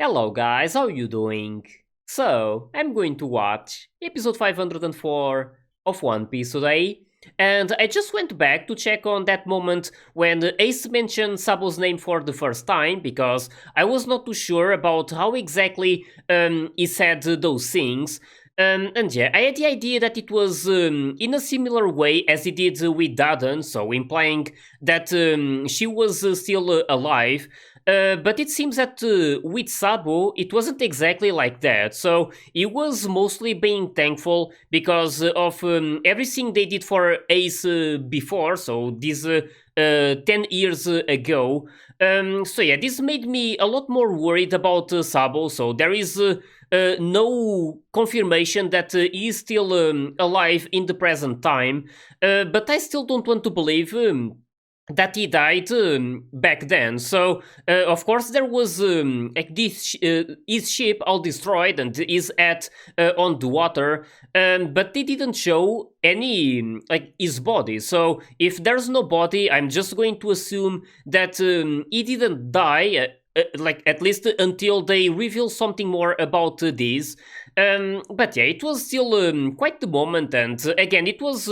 Hello guys, how you doing? So, I'm going to watch episode 504 of One Piece today, and I just went back to check on that moment when Ace mentioned Sabo's name for the first time because I was not too sure about how exactly he said those things. And yeah, I had the idea that it was in a similar way as he did with Dadan, so implying that she was still alive. But it seems that with Sabo, it wasn't exactly like that. So he was mostly being thankful because of everything they did for Ace before. So this 10 years ago. So yeah, this made me a lot more worried about Sabo. So there is no confirmation that he is still alive in the present time. But I still don't want to believe. That he died back then. So of course there was like his ship all destroyed and is at on the water, but they didn't show any like his body. So if there's no body, I'm just going to assume that he didn't die. Like at least until they reveal something more about this. But yeah, it was still quite the moment, and again, it was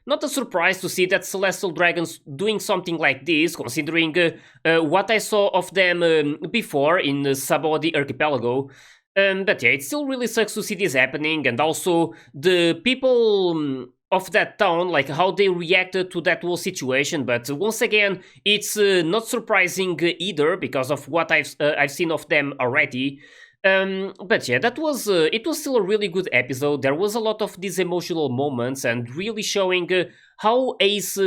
not a surprise to see that Celestial Dragons doing something like this, considering what I saw of them before in Sabodi Archipelago. But yeah, it still really sucks to see this happening, and also the people of that town, like how they reacted to that whole situation. But once again, it's not surprising either because of what I've seen of them already. But yeah, that was it was still a really good episode. There was a lot of these emotional moments and really showing how Ace,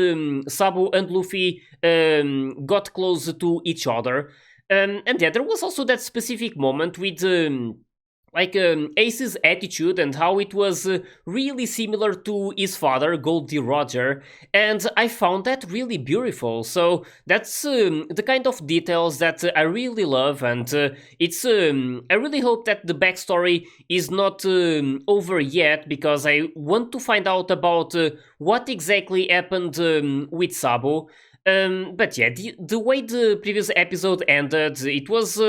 Sabo, and Luffy got close to each other. And yeah, there was also that specific moment with Ace's attitude and how it was really similar to his father, Goldie Roger, and I found that really beautiful. So that's the kind of details that I really love, and it's I really hope that the backstory is not over yet because I want to find out about what exactly happened with Sabo. But yeah, the way the previous episode ended, it was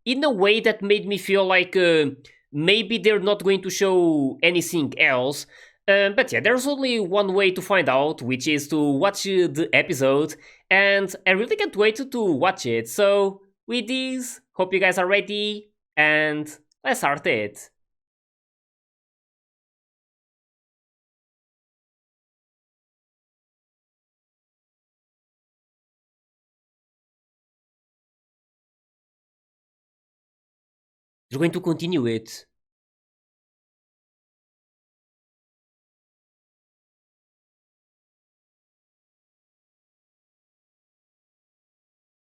in a way that made me feel like maybe they're not going to show anything else. But yeah, there's only one way to find out, which is to watch the episode, and I really can't wait to watch it. So, with this, hope you guys are ready, and let's start it. You're going to continue it.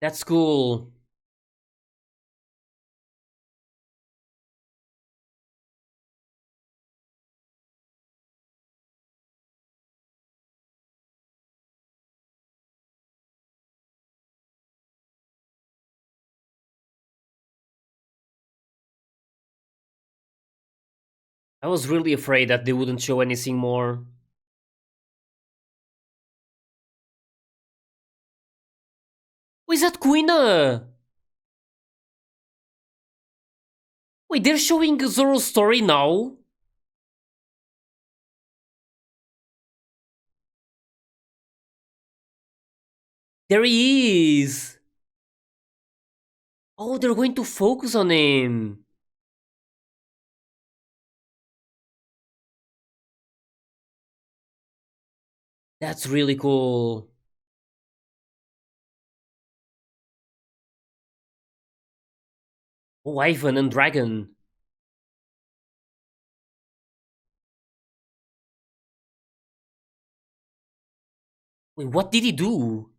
That's cool. I was really afraid that they wouldn't show anything more. Oh, is that Kuina? Wait, they're showing Zoro's story now? There he is! Oh, they're going to focus on him. That's really cool. Oh, Ivan and Dragon. Wait, what did he do?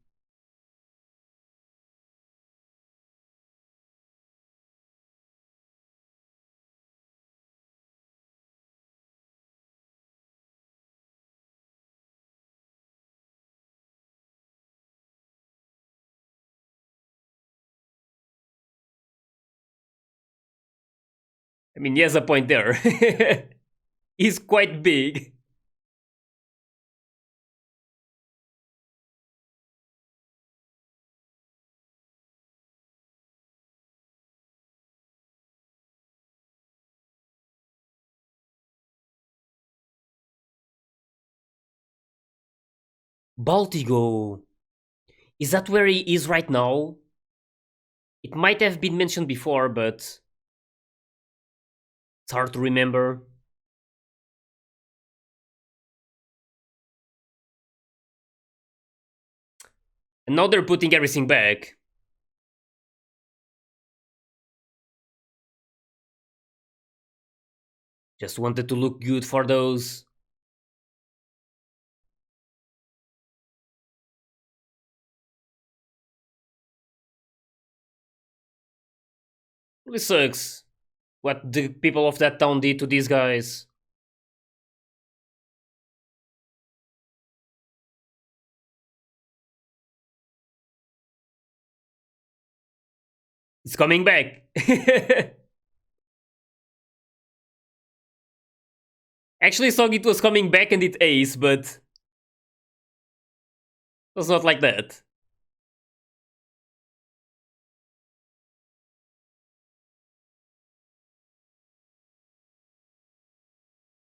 I mean, he has a point there. He's quite big. Baltigo. Is that where he is right now? It might have been mentioned before, but it's hard to remember. And now they're putting everything back. Just wanted to look good for those. Really sucks what the people of that town did to these guys. It's coming back. Actually thought it was coming back and it ace, but it was not like that.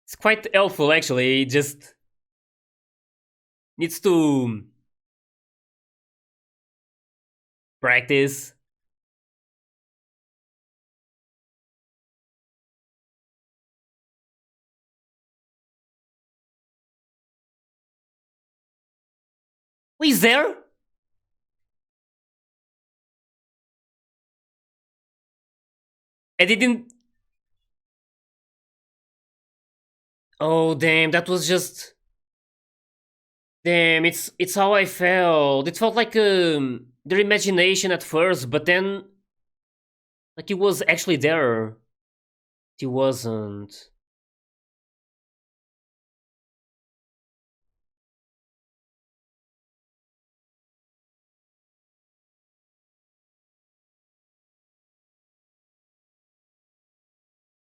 It's quite helpful actually, it just needs to practice. Oh, he's there? I didn't. Oh damn, that was just. Damn, it's how I felt. It felt like their imagination at first, but then like he was actually there. He wasn't.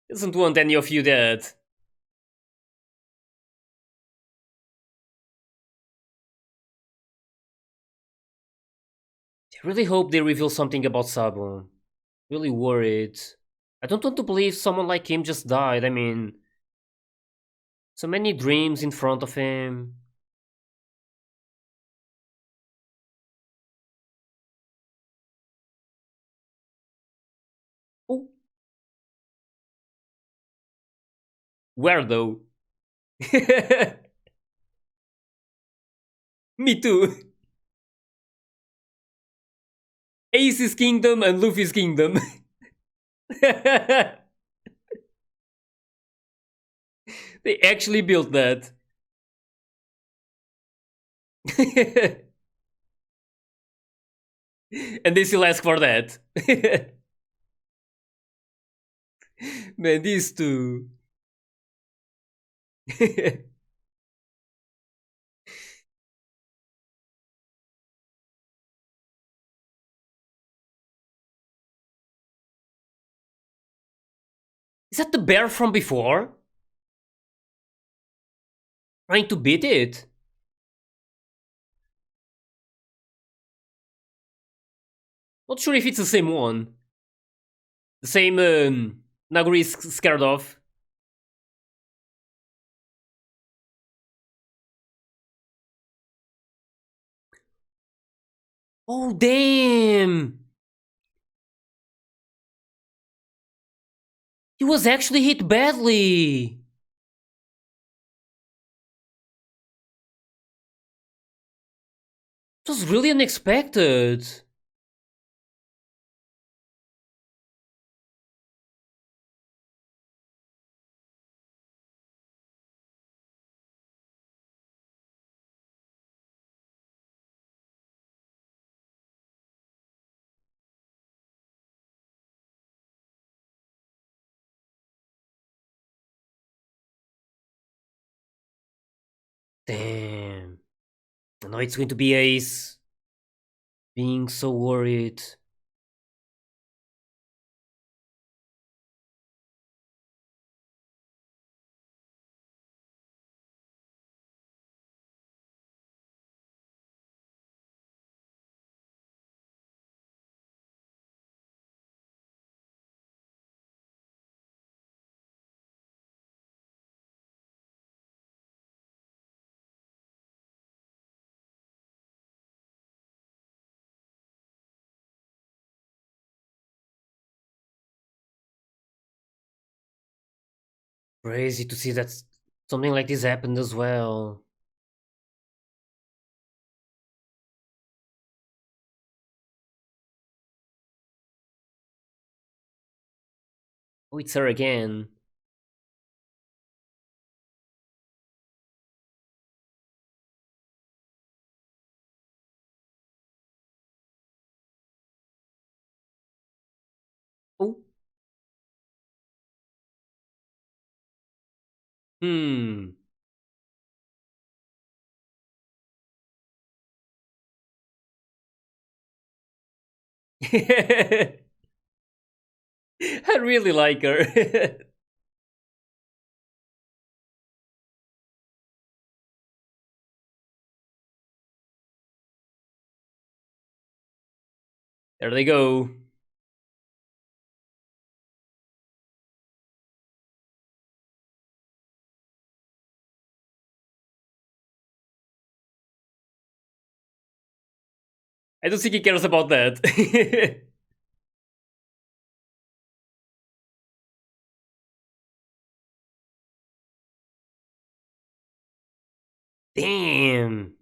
Doesn't want any of you dead. I really hope they reveal something about Sabo. Really worried. I don't want to believe someone like him just died. I mean, so many dreams in front of him. Oh, where though? Me too. Ace's kingdom and Luffy's kingdom. They actually built that. And they still ask for that. Man, these two. Is that the bear from before? Trying to beat it? Not sure if it's the same one. The same Naguri is scared of. Oh, damn! He was actually hit badly! It was really unexpected. Damn. I know it's going to be Ace. Being so worried. Crazy to see that something like this happened as well. Oh, it's her again. Oh. Hmm. I really like her. There they go. I don't think he cares about that. Damn.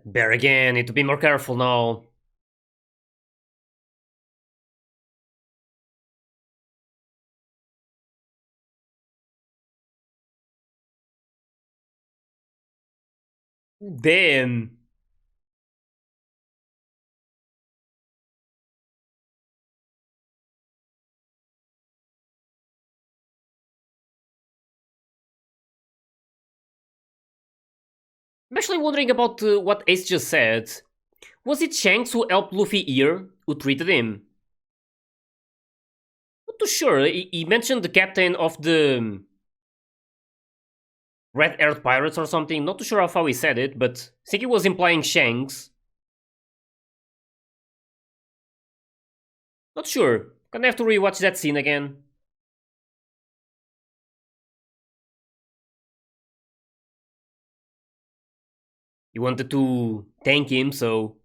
Bear again, need to be more careful now. Damn. I'm actually wondering about what Ace just said. Was it Shanks who helped Luffy here, who treated him? Not too sure. He mentioned the captain of the Red Earth Pirates or something. Not too sure of how he said it, but I think he was implying Shanks. Not sure. Gonna have to rewatch that scene again. He wanted to thank him, so.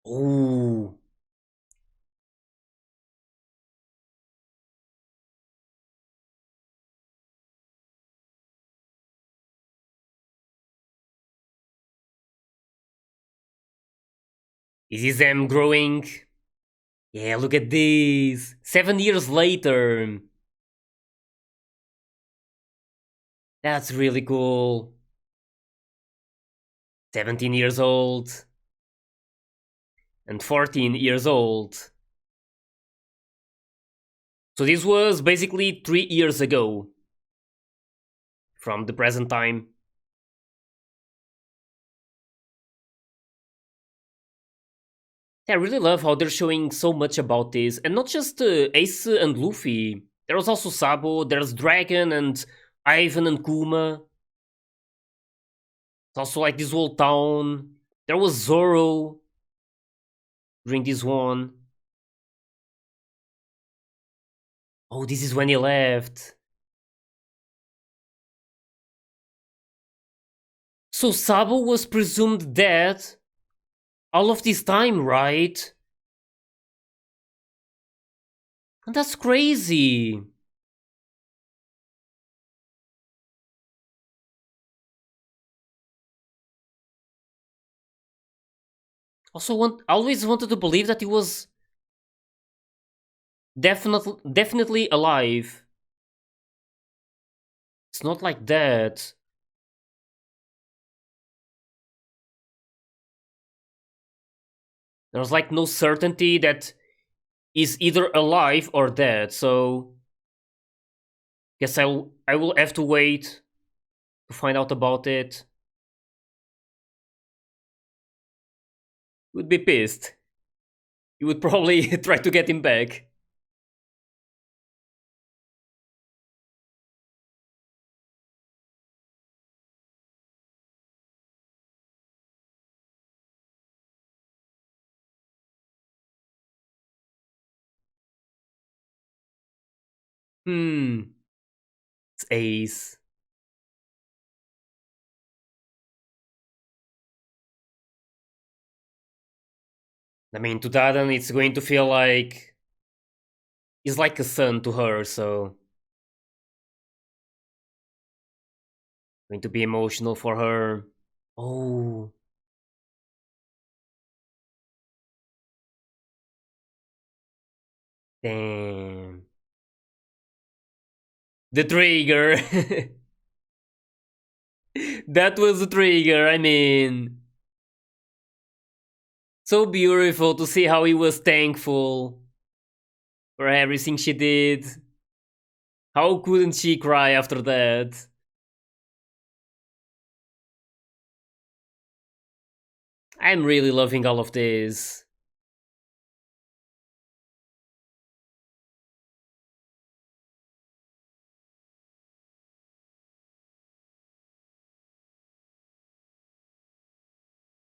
Ooh. Is this them growing? Yeah, look at this. 7 years later. That's really cool. 17 years old and 14 years old. So this was basically 3 years ago from the present time. I really love how they're showing so much about this, and not just Ace and Luffy. There was also Sabo, there's Dragon and Ivan and Kuma. It's also like this whole town. There was Zoro during this one. Oh, this is when he left. So Sabo was presumed dead all of this time, right? That's crazy. I always wanted to believe that he was definitely alive. It's not like that. There's like no certainty that he's either alive or dead. So guess I will have to wait to find out about it. Would be pissed. You would probably try to get him back. Hmm. It's Ace. I mean, to Dadan, it's going to feel like he's like a son to her, so going to be emotional for her. Oh, damn. The trigger. That was the trigger, I mean. So beautiful to see how he was thankful for everything she did. How couldn't she cry after that? I'm really loving all of this.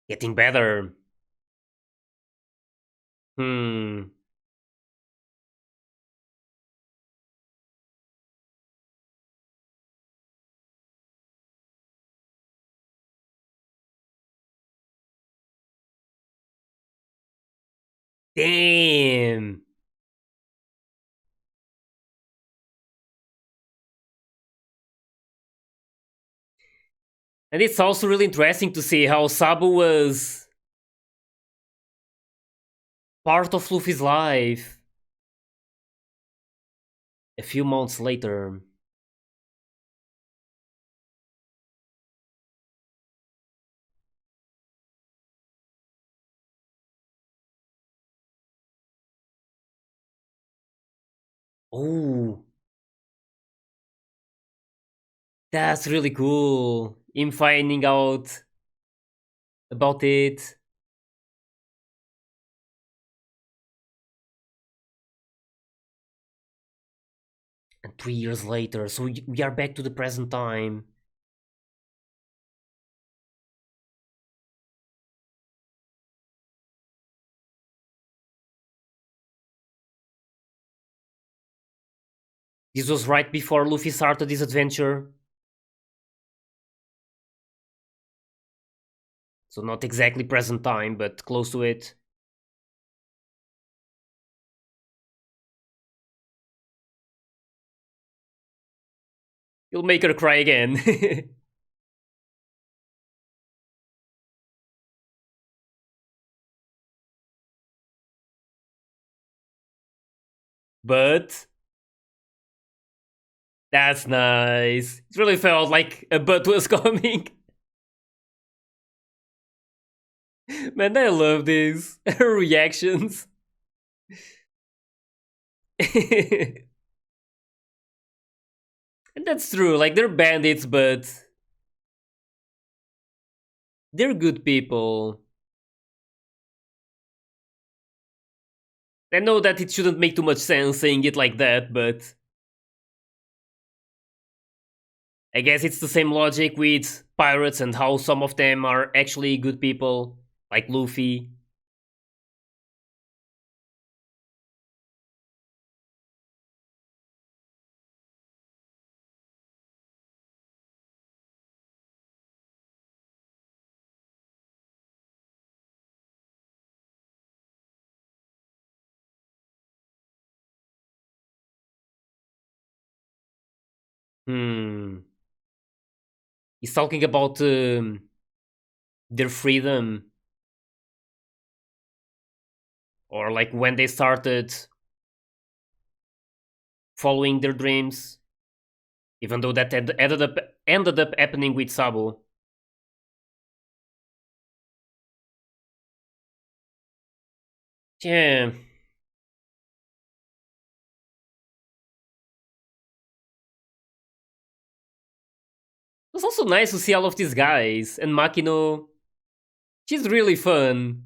Getting better. Hmm. Damn. And it's also really interesting to see how Sabu was part of Luffy's life a few months later. Oh, that's really cool. Him finding out about it. And 3 years later, so we are back to the present time. This was right before Luffy started his adventure. So not exactly present time, but close to it. You'll make her cry again. But that's nice. It really felt like a butt was coming. Man, I love this. Her reactions. And that's true, like they're bandits, but they're good people. I know that it shouldn't make too much sense saying it like that, but I guess it's the same logic with pirates and how some of them are actually good people, like Luffy. Hmm. He's talking about their freedom, or like when they started following their dreams, even though that ended up happening with Sabo. Yeah. It's also nice to see all of these guys, and Makino, she's really fun.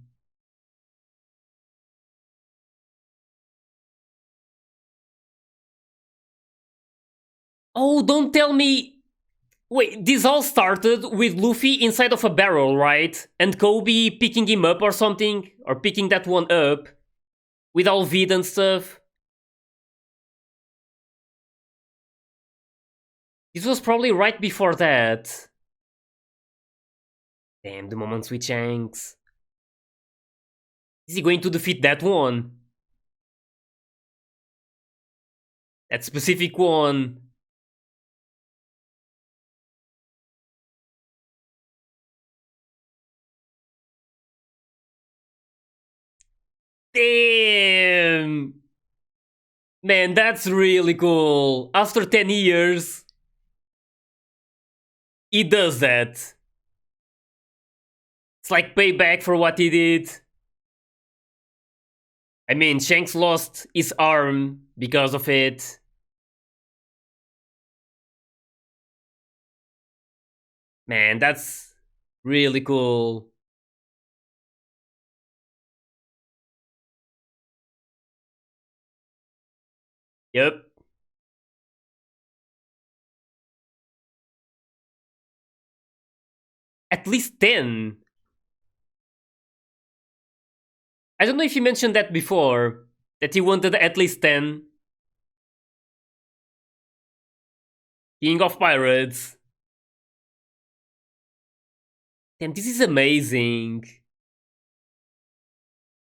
Oh, don't tell me. Wait, this all started with Luffy inside of a barrel, right? And Kobe picking him up or something? Or picking that one up with all Vid and stuff? This was probably right before that. Damn, the moments with Shanks. Is he going to defeat that one? That specific one? Damn! Man, that's really cool. After 10 years, he does that. It's like payback for what he did. I mean, Shanks lost his arm because of it. Man, that's really cool. Yep. At least 10. I don't know if you mentioned that before, that he wanted at least 10. King of Pirates. Damn, this is amazing.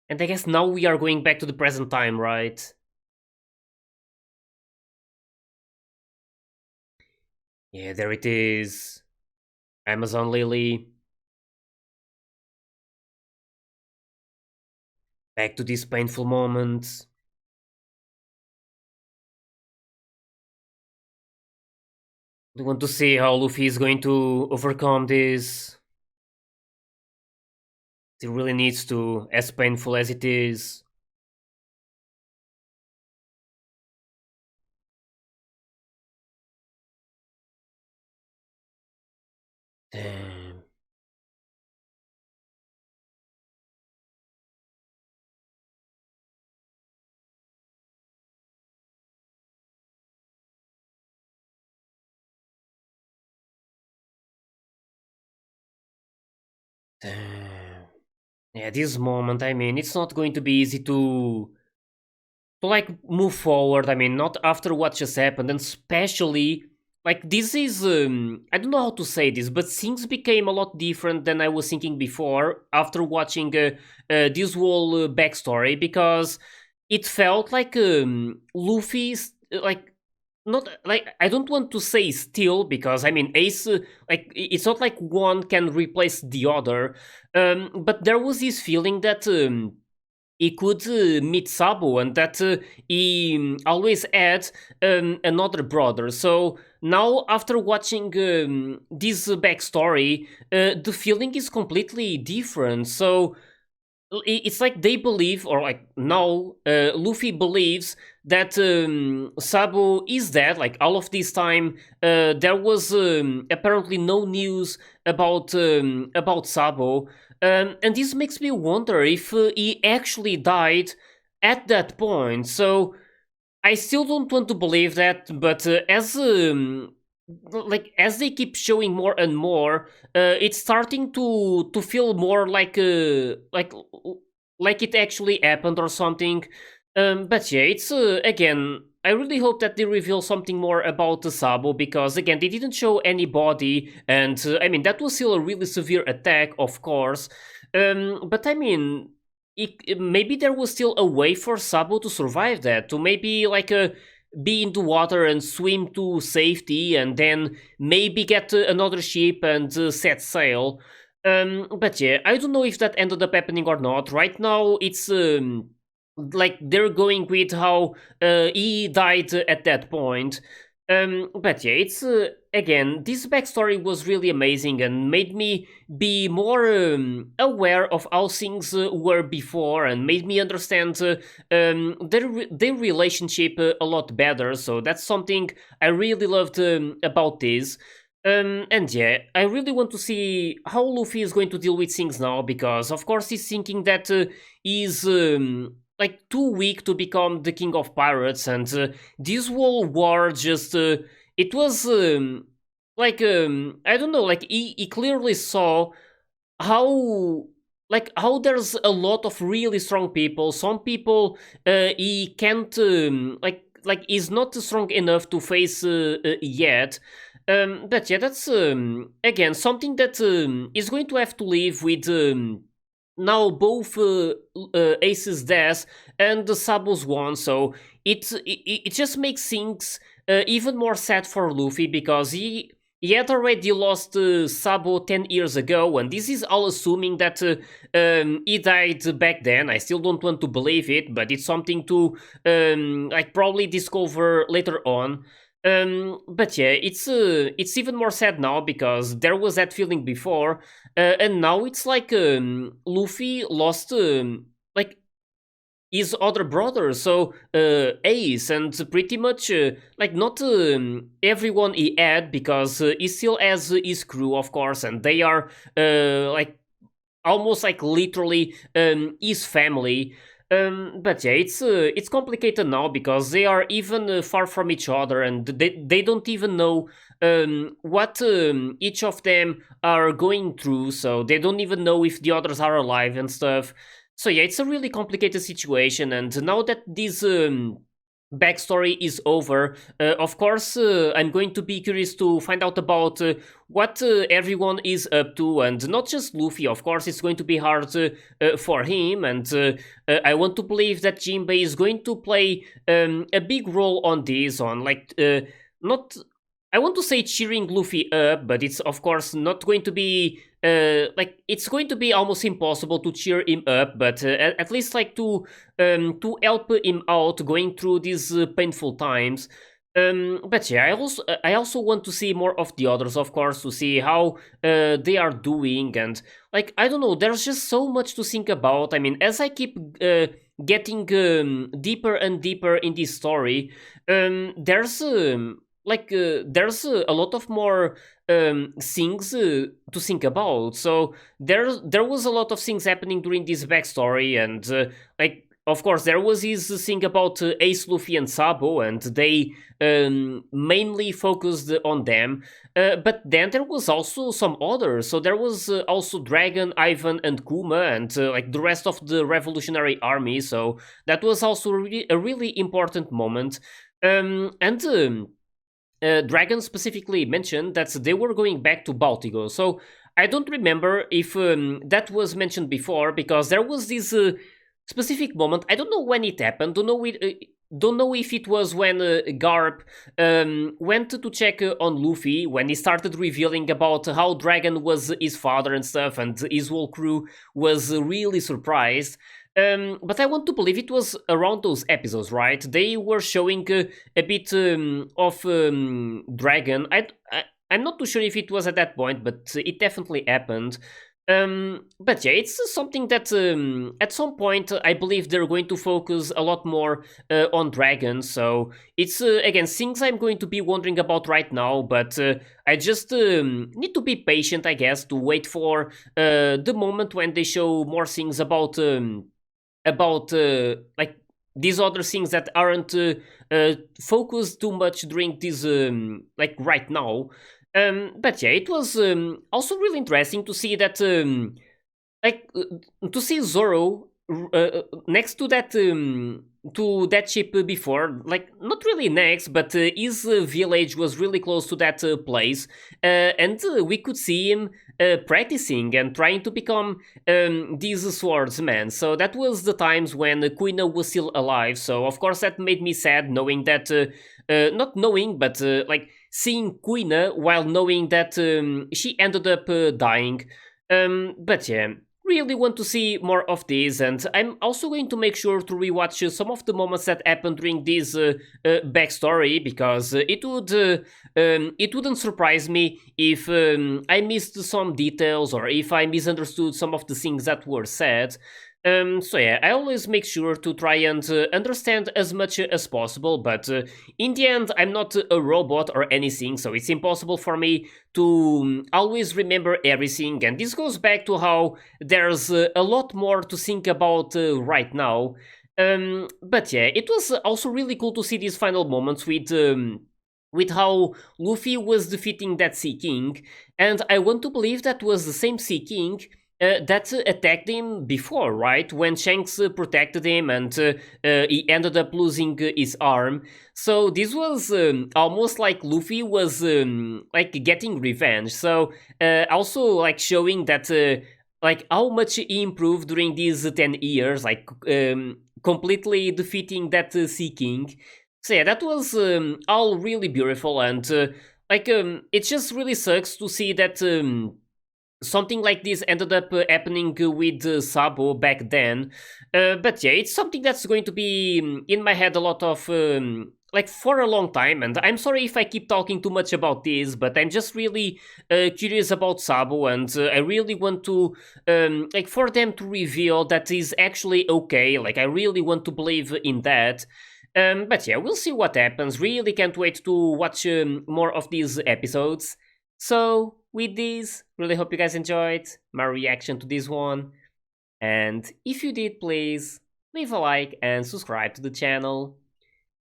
And I guess now we are going back to the present time, right? Yeah, there it is. Amazon Lily. Back to these painful moments. I want to see how Luffy is going to overcome this. He really needs to, as painful as it is. Damn. Damn. Yeah, this moment, I mean, it's not going to be easy to like move forward. I mean, not after what just happened, and especially like this is I don't know how to say this, but things became a lot different than I was thinking before after watching this whole backstory, because it felt like Luffy's like not like, I don't want to say still, because I mean Ace like it's not like one can replace the other, but there was this feeling that he could meet Sabo, and that he always had another brother. So now, after watching this backstory, the feeling is completely different. So it's like they believe, or like now, Luffy believes that Sabo is dead. Like all of this time, there was apparently no news about Sabo, and this makes me wonder if he actually died at that point. So I still don't want to believe that, but as like as they keep showing more and more, it's starting to feel more like it actually happened or something. But yeah, it's again. I really hope that they reveal something more about the Sabo, because again, they didn't show any body, and I mean that was still a really severe attack, of course. But I mean, maybe there was still a way for Sabo to survive that, to maybe like be in the water and swim to safety, and then maybe get another ship and set sail. But yeah, I don't know if that ended up happening or not. Right now, it's like they're going with how he died at that point. But yeah, it's again, this backstory was really amazing and made me be more aware of how things were before, and made me understand their relationship a lot better. So that's something I really loved about this. And yeah, I really want to see how Luffy is going to deal with things now, because of course he's thinking that he's like too weak to become the king of pirates, and this whole war just it was like I don't know, like he clearly saw how like how there's a lot of really strong people. Some people he can't like is not strong enough to face yet. But yeah, that's again something that is going to have to live with now both Ace's death and the Sabo's one, so it just makes things even more sad for Luffy because he had already lost Sabo 10 years ago, and this is all assuming that he died back then. I still don't want to believe it, but it's something to like probably discover later on. But yeah, it's even more sad now because there was that feeling before, and now it's like Luffy lost like his other brother, so Ace, and pretty much like not everyone he had because he still has his crew, of course, and they are like almost like literally his family. But yeah, it's complicated now because they are even far from each other, and they don't even know what each of them are going through. So they don't even know if the others are alive and stuff. So yeah, it's a really complicated situation, and now that this backstory is over, of course, I'm going to be curious to find out about what everyone is up to, and not just Luffy. Of course, it's going to be hard for him, and I want to believe that Jinbei is going to play a big role on this, on like not. I want to say cheering Luffy up, but it's of course not going to be like it's going to be almost impossible to cheer him up, but at least like to help him out going through these painful times. But yeah, I also want to see more of the others, of course, to see how they are doing, and like I don't know, there's just so much to think about. I mean, as I keep getting deeper and deeper in this story, there's a lot of more things to think about. So there was a lot of things happening during this backstory, and like of course there was this thing about Ace, Luffy, and Sabo, and they mainly focused on them. But then there was also some others. So there was also Dragon, Ivan, and Kuma, and like the rest of the Revolutionary Army. So that was also a really important moment. And Dragon specifically mentioned that they were going back to Baltigo. So I don't remember if that was mentioned before because there was this specific moment. I don't know when it happened. Don't know if it was when Garp went to check on Luffy when he started revealing about how Dragon was his father and stuff, and his whole crew was really surprised. But I want to believe it was around those episodes, right? They were showing a bit of Dragon. I'm not too sure if it was at that point, but it definitely happened. But yeah, it's something that at some point I believe they're going to focus a lot more on Dragon. So it's again things I'm going to be wondering about right now. But I just need to be patient, I guess, to wait for the moment when they show more things about like these other things that aren't focused too much during this like right now. But yeah, it was also really interesting to see that like to see Zoro next to that ship before, like not really next, but his village was really close to that place, and we could see him practicing and trying to become this swordsman. So that was the times when Kuina was still alive. So of course that made me sad knowing that, not knowing, but like seeing Kuina while knowing that she ended up dying. But yeah, really want to see more of this, and I'm also going to make sure to rewatch some of the moments that happened during this backstory because it wouldn't surprise me if I missed some details or if I misunderstood some of the things that were said. So yeah, I always make sure to try and understand as much as possible, but in the end, I'm not a robot or anything, so it's impossible for me to always remember everything, and this goes back to how there's a lot more to think about right now. But yeah, it was also really cool to see these final moments with how Luffy was defeating that Sea King, and I want to believe that was the same Sea King that attacked him before, right? When Shanks protected him and he ended up losing his arm. So this was almost like Luffy was like getting revenge. So also like showing that like how much he improved during these 10 years, like completely defeating that Sea King. So yeah, that was all really beautiful, and it just really sucks to see that something like this ended up happening with Sabo back then. But yeah, it's something that's going to be in my head a lot of like for a long time. And I'm sorry if I keep talking too much about this, but I'm just really curious about Sabo, and I really want to like for them to reveal that is actually okay. Like I really want to believe in that. But yeah, we'll see what happens. Really can't wait to watch more of these episodes. So, with this, really hope you guys enjoyed my reaction to this one. And if you did, please leave a like and subscribe to the channel.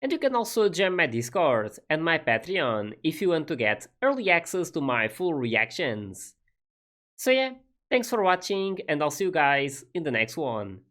And you can also join my Discord and my Patreon if you want to get early access to my full reactions. So, yeah, thanks for watching, and I'll see you guys in the next one.